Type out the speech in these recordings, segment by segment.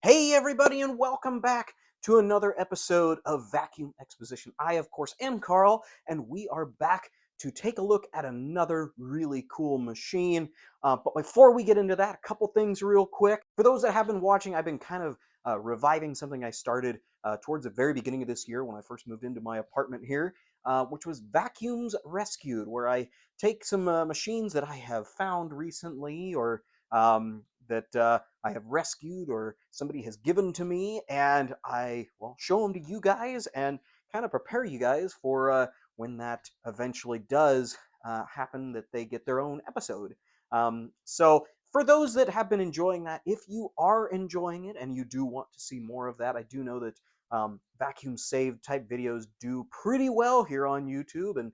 Hey, everybody, and welcome back to another episode of Vacuum Exposition. I, of course, am Carl, and we are back to take a look at another really cool machine. But before we get into that, a couple things real quick. For those that have been watching, I've been kind of reviving something I started towards the very beginning of this year when I first moved into my apartment here, which was Vacuums Rescued, where I take some machines that I have found recently or that I have rescued or somebody has given to me, and I show them to you guys and kind of prepare you guys for when that eventually does happen, that they get their own episode. So for those that have been enjoying that, if you are enjoying it and you do want to see more of that, I do know that vacuum save type videos do pretty well here on YouTube, and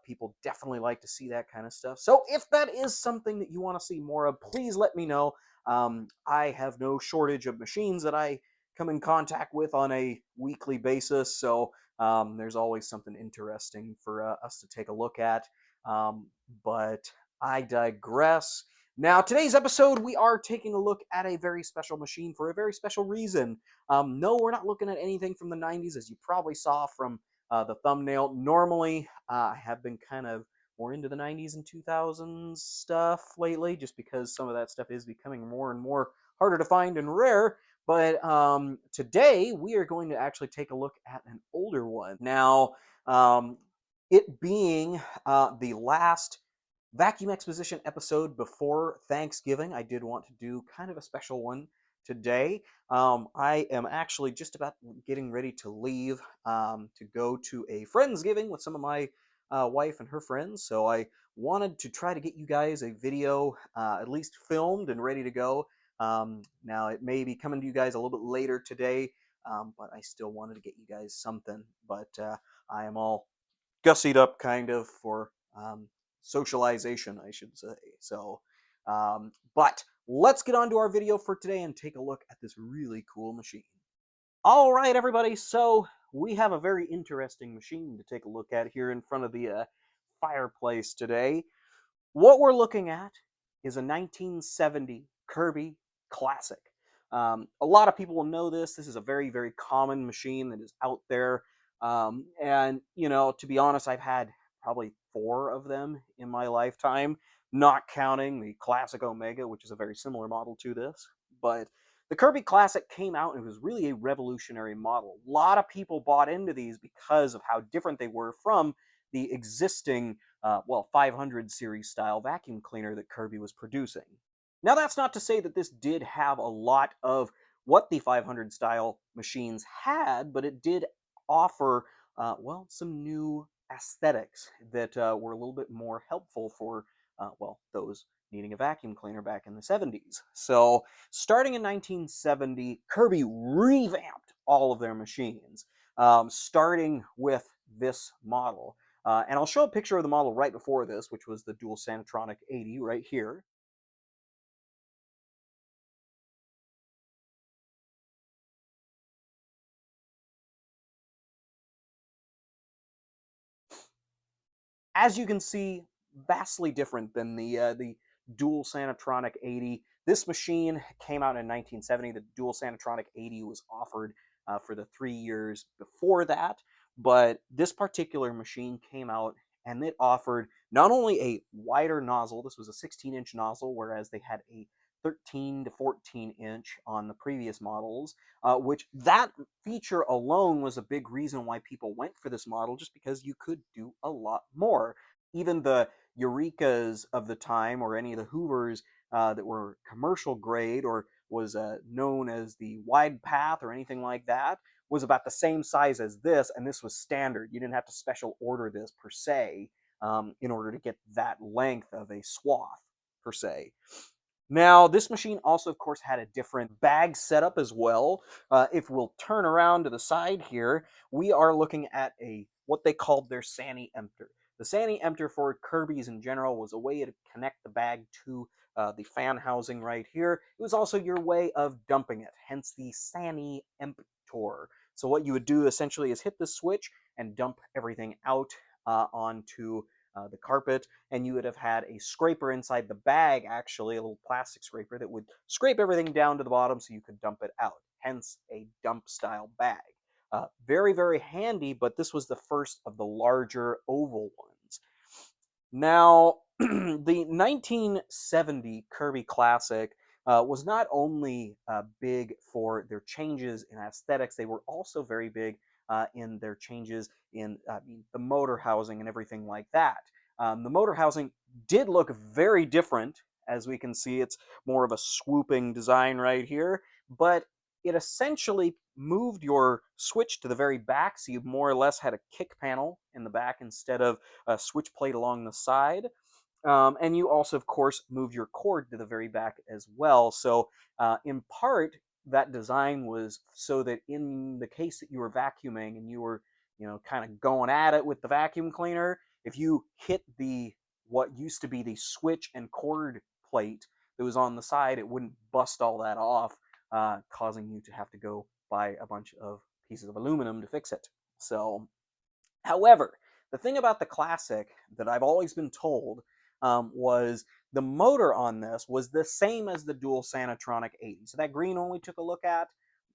people definitely like to see that kind of stuff. So if that is something that you want to see more of, please let me know. I have no shortage of machines that I come in contact with on a weekly basis, so there's always something interesting for us to take a look at. Um, but I digress. Now, today's episode, we are taking a look at a very special machine for a very special reason. No, we're not looking at anything from the 90s, as you probably saw from the thumbnail. Normally, I have been kind of more into the 90s and 2000s stuff lately, just because some of that stuff is becoming more and more harder to find and rare. But today we are going to actually take a look at an older one. Now, um, it being the last Vacuum Exposition episode before Thanksgiving, I did want to do kind of a special one today. I am actually just about getting ready to leave to go to a Friendsgiving with some of my wife and her friends. So I wanted to try to get you guys a video at least filmed and ready to go. Now, it may be coming to you guys a little bit later today, but I still wanted to get you guys something. But I am all gussied up kind of for socialization, I should say. So, but let's get on to our video for today and take a look at this really cool machine. All right, everybody, so we have a very interesting machine to take a look at here in front of the fireplace today. What we're looking at is a 1970 Kirby Classic. A lot of people will know this. This is a very, very common machine that is out there. And, you know, to be honest, I've had probably 4 of them in my lifetime, not counting the Classic Omega, which is a very similar model to this. But the Kirby Classic came out and it was really a revolutionary model. A lot of people bought into these because of how different they were from the existing 500 series style vacuum cleaner that Kirby was producing. Now, that's not to say that this did have a lot of what the 500 style machines had, but it did offer, some new aesthetics that were a little bit more helpful for, those needing a vacuum cleaner back in the 70s. So, starting in 1970, Kirby revamped all of their machines, starting with this model. And I'll show a picture of the model right before this, which was the dual Sanatronic 80 right here. As you can see, vastly different than the dual Sanatronic 80. This machine came out in 1970. The dual Sanatronic 80 was offered for the 3 years before that, but this particular machine came out and it offered not only a wider nozzle, this was a 16-inch nozzle, whereas they had a 13 to 14 inch on the previous models, which that feature alone was a big reason why people went for this model, just because you could do a lot more. Even the Eurekas of the time, or any of the Hoovers that were commercial grade or was known as the wide path or anything like that, was about the same size as this, and this was standard. You didn't have to special order this per se in order to get that length of a swath per se. Now, this machine also, of course, had a different bag setup as well. If we'll turn around to the side here, we are looking at a what they called their Sani emptor. The Sani emptor for Kirby's in general was a way to connect the bag to the fan housing right here. It was also your way of dumping it, hence the Sani emptor. So what you would do essentially is hit the switch and dump everything out onto the carpet, and you would have had a scraper inside the bag, actually, a little plastic scraper that would scrape everything down to the bottom so you could dump it out. hence a dump style bag. Very, very handy, but this was the first of the larger oval ones. Now, the 1970 Kirby Classic was not only big for their changes in aesthetics, they were also very big in their changes in the motor housing and everything like that. The motor housing did look very different. As we can see, it's more of a swooping design right here, but it essentially moved your switch to the very back, so you more or less had a kick panel in the back instead of a switch plate along the side. And you also, of course, move your cord to the very back as well. So, in part, that design was so that in the case that you were vacuuming and you were, kind of going at it with the vacuum cleaner, if you hit the what used to be the switch and cord plate that was on the side, it wouldn't bust all that off, causing you to have to go buy a bunch of pieces of aluminum to fix it. So, however, the thing about the Classic that I've always been told was the motor on this was the same as the dual Sanatronic 80. So that green one we took a look at,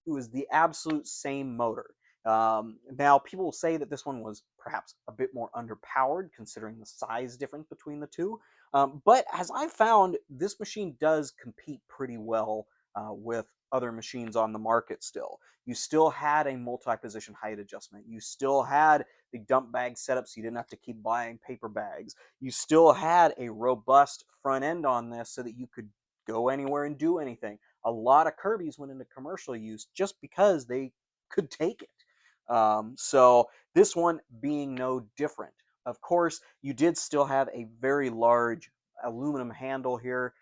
it was the absolute same motor. Now, people will say that this one was perhaps a bit more underpowered considering the size difference between the two. But as I found, this machine does compete pretty well with other machines on the market still. You still had a multi-position height adjustment. You still had the dump bag setup so you didn't have to keep buying paper bags. You still had a robust front end on this so that you could go anywhere and do anything. A lot of Kirby's went into commercial use just because they could take it. So this one being no different. Of course, you did still have a very large aluminum handle here.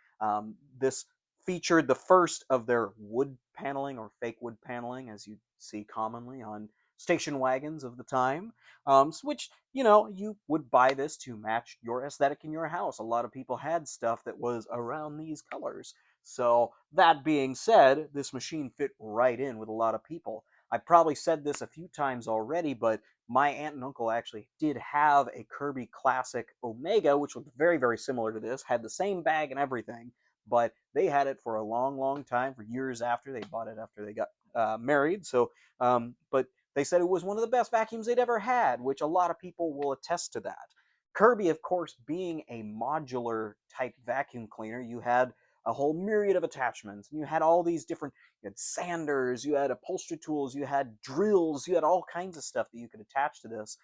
This featured the first of their wood paneling or fake wood paneling, as you see commonly on station wagons of the time, which, you would buy this to match your aesthetic in your house. A lot of people had stuff that was around these colors. So, that being said, this machine fit right in with a lot of people. I've probably said this a few times already, but my aunt and uncle actually did have a Kirby Classic Omega, which was very, very similar to this, had the same bag and everything, but they had it for a long, long time, for years after. They bought it after they got married. So, but they said it was one of the best vacuums they'd ever had, which a lot of people will attest to that. Kirby, of course, being a modular type vacuum cleaner, you had a whole myriad of attachments. And you had all these different, you had sanders, you had upholstery tools, you had drills, you had all kinds of stuff that you could attach to this,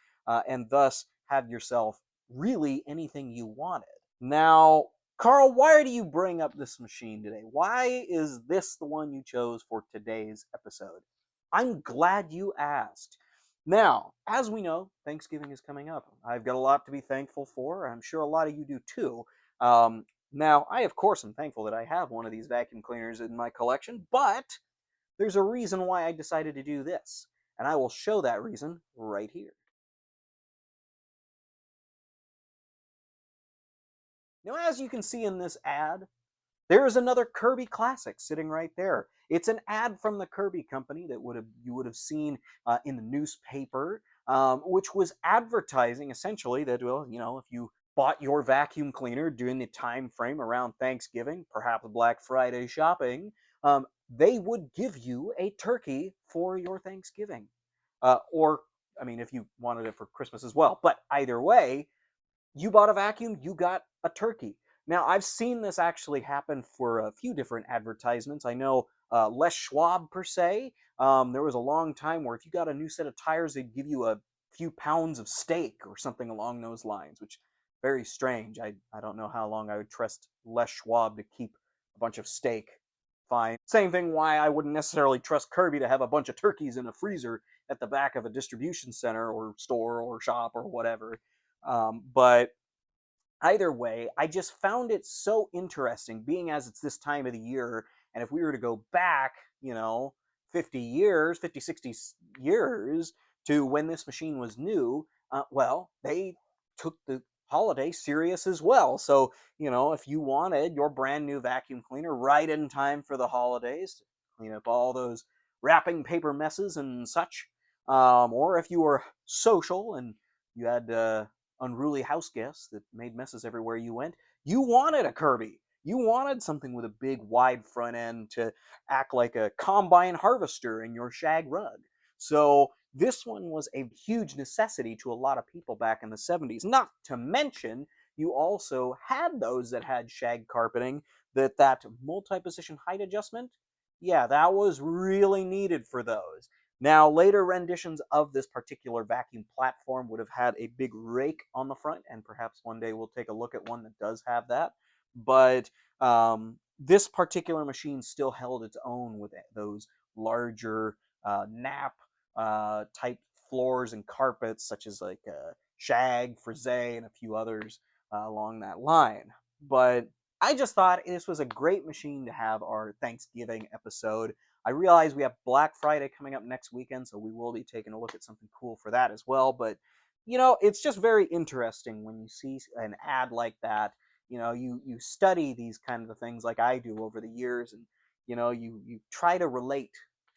and thus have yourself really anything you wanted. Now, Carl, why do you bring up this machine today? Why is this the one you chose for today's episode? I'm glad you asked. Now, as we know, Thanksgiving is coming up. I've got a lot to be thankful for. I'm sure a lot of you do too. Now, I of course am thankful that I have one of these vacuum cleaners in my collection, but there's a reason why I decided to do this, and I will show that reason right here. Now, as you can see in this ad, there is another Kirby Classic sitting right there. It's an ad from the Kirby company that you would have seen in the newspaper, which was advertising essentially that, well, if you bought your vacuum cleaner during the time frame around Thanksgiving, perhaps Black Friday shopping, they would give you a turkey for your Thanksgiving. Or, I mean, if you wanted it for Christmas as well. But either way, you bought a vacuum, you got a turkey. Now, I've seen this actually happen for a few different advertisements. I know Les Schwab, per se. There was a long time where if you got a new set of tires, they'd give you a few pounds of steak or something along those lines, which very strange. I don't know how long I would trust Les Schwab to keep a bunch of steak. Fine. Same thing why I wouldn't necessarily trust Kirby to have a bunch of turkeys in a freezer at the back of a distribution center or store or shop or whatever. But either way, I just found it so interesting, being as it's this time of the year, and if we were to go back, 50 years, 50, 60 years to when this machine was new, well, they took the holiday serious as well. So, if you wanted your brand new vacuum cleaner right in time for the holidays to clean up all those wrapping paper messes and such, or if you were social and you had unruly house guests that made messes everywhere you went, you wanted a Kirby. You wanted something with a big, wide front end to act like a combine harvester in your shag rug. So this one was a huge necessity to a lot of people back in the 70s. Not to mention, you also had those that had shag carpeting that multi-position height adjustment, yeah, that was really needed for those. Now, later renditions of this particular vacuum platform would have had a big rake on the front, and perhaps one day we'll take a look at one that does have that. But this particular machine still held its own with those larger nap type floors and carpets, such as like shag, frise, and a few others along that line. But I just thought this was a great machine to have our Thanksgiving episode. I realize we have Black Friday coming up next weekend, so we will be taking a look at something cool for that as well. But it's just very interesting when you see an ad like that. You study these kind of things like I do over the years, and you try to relate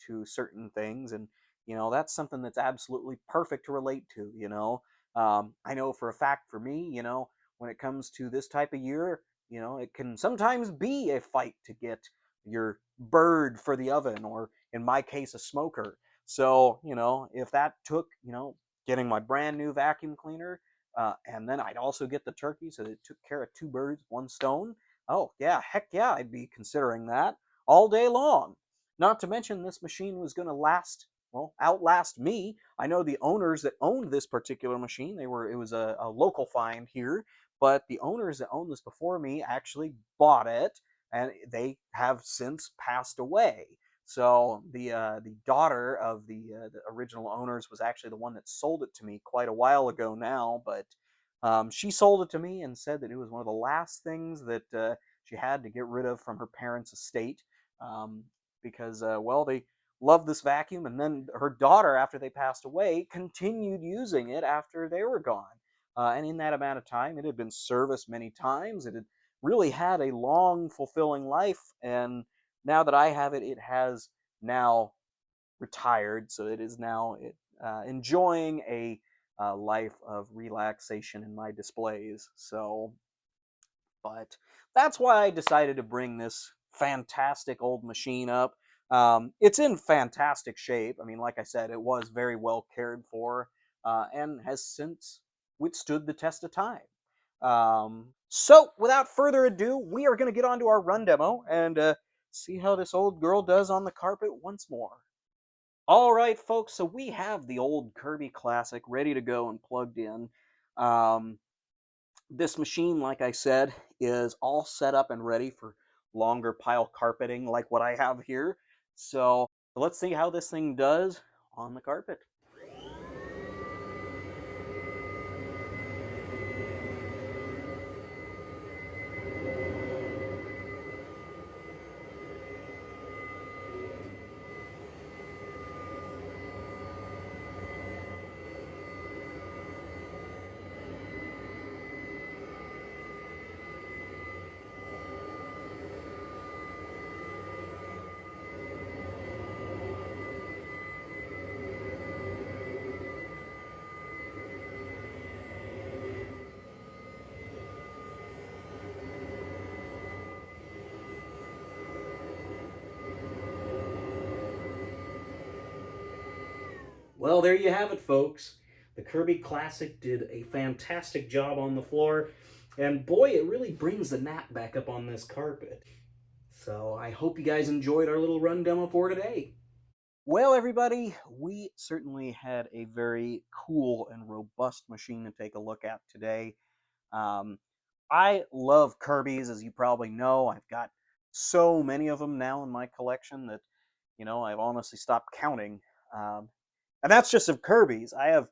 to certain things, and that's something that's absolutely perfect to relate to. I know for a fact for me, when it comes to this type of year, it can sometimes be a fight to get your bird for the oven, or in my case, a smoker. So, if that took, getting my brand new vacuum cleaner, and then I'd also get the turkey, so it took care of two birds, one stone. Oh, yeah, heck yeah, I'd be considering that all day long. Not to mention, this machine was going to outlast me. I know the owners that owned this particular machine, it was a local find here, but the owners that owned this before me actually bought it, and they have since passed away. So the daughter of the original owners was actually the one that sold it to me quite a while ago now, but she sold it to me and said that it was one of the last things that she had to get rid of from her parents' estate, um, because they loved this vacuum, and then her daughter, after they passed away, continued using it after they were gone. And in that amount of time, it had been serviced many times. It had really had a long, fulfilling life. And now that I have it, it has now retired. So it is now enjoying a life of relaxation in my displays. So, but that's why I decided to bring this fantastic old machine up. It's in fantastic shape. I mean, like I said, it was very well cared for, and has since withstood the test of time. So, without further ado, we are going to get on to our run demo and see how this old girl does on the carpet once more. All right, folks, so we have the old Kirby Classic ready to go and plugged in. Um, this machine, like I said, is all set up and ready for longer pile carpeting like what I have here. So let's see how this thing does on the carpet. Well, there you have it, folks. The Kirby Classic did a fantastic job on the floor, and boy, it really brings the nap back up on this carpet. So I hope you guys enjoyed our little run demo for today. Well, everybody, we certainly had a very cool and robust machine to take a look at today. Um, I love Kirby's, as you probably know. I've got so many of them now in my collection that, I've honestly stopped counting. Um, and that's just of Kirby's. I have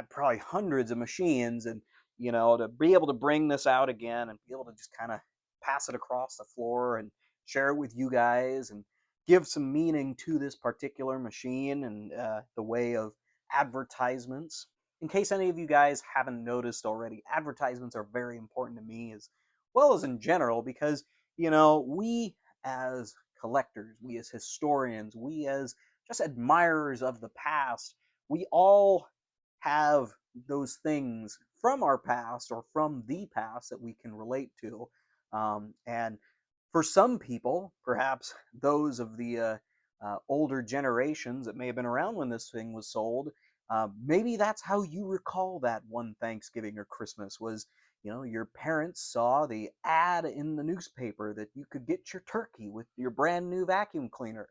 probably hundreds of machines, and to be able to bring this out again and be able to just kind of pass it across the floor and share it with you guys and give some meaning to this particular machine and the way of advertisements. In case any of you guys haven't noticed already, advertisements are very important to me as well as in general because we as collectors, we as historians, we as just admirers of the past, we all have those things from our past or from the past that we can relate to. And For some people, perhaps those of the older generations that may have been around when this thing was sold, maybe that's how you recall that one Thanksgiving or Christmas was, your parents saw the ad in the newspaper that you could get your turkey with your brand new vacuum cleaner.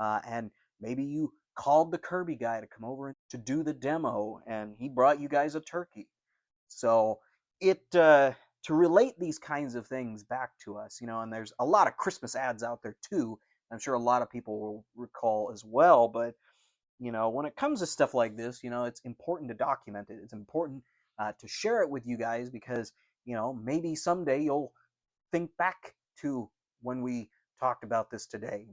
And maybe you called the Kirby guy to come over to do the demo, and he brought you guys a turkey. So to relate these kinds of things back to us, and there's a lot of Christmas ads out there too. I'm sure a lot of people will recall as well. But when it comes to stuff like this, it's important to document it. It's important to share it with you guys because maybe someday you'll think back to when we talked about this today.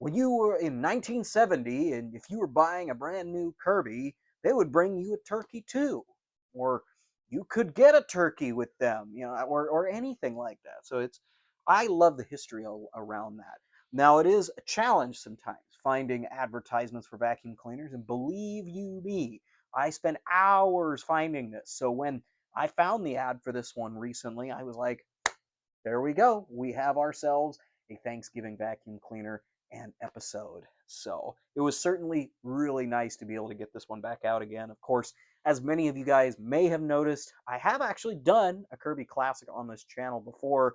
When you were in 1970 and if you were buying a brand new Kirby, they would bring you a turkey too. Or you could get a turkey with them, or anything like that. So I love the history around that. Now, it is a challenge sometimes finding advertisements for vacuum cleaners, and believe you me, I spent hours finding this. So when I found the ad for this one recently, I was like, there we go. We have ourselves a Thanksgiving vacuum cleaner and episode. So it was certainly really nice to be able to get this one back out again. Of course, as many of you guys may have noticed, I have actually done a Kirby Classic on this channel before,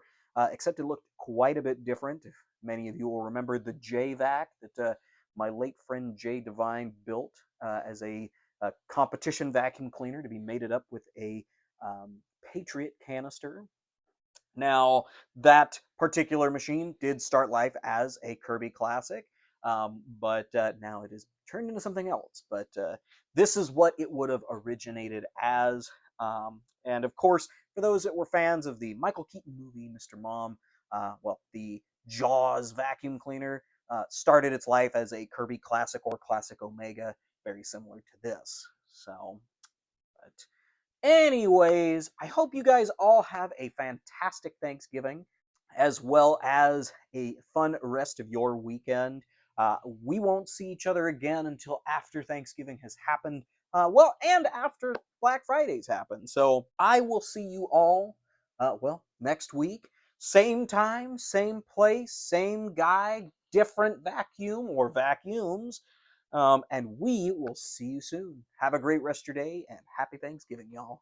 except it looked quite a bit different. If many of you will remember the J-Vac that my late friend Jay Devine built as a competition vacuum cleaner to be mated up with a Patriot canister. Now, that particular machine did start life as a Kirby Classic, but now it is turned into something else. But this is what it would have originated as. And of course, for those that were fans of the Michael Keaton movie, Mr. Mom, the Jaws vacuum cleaner started its life as a Kirby Classic or Classic Omega, very similar to this. So, but anyways, I hope you guys all have a fantastic Thanksgiving as well as a fun rest of your weekend. We won't see each other again until after Thanksgiving has happened. And after Black Friday's happened. So I will see you all, next week. Same time, same place, same guy, different vacuum or vacuums. And we will see you soon. Have a great rest of your day and happy Thanksgiving, y'all.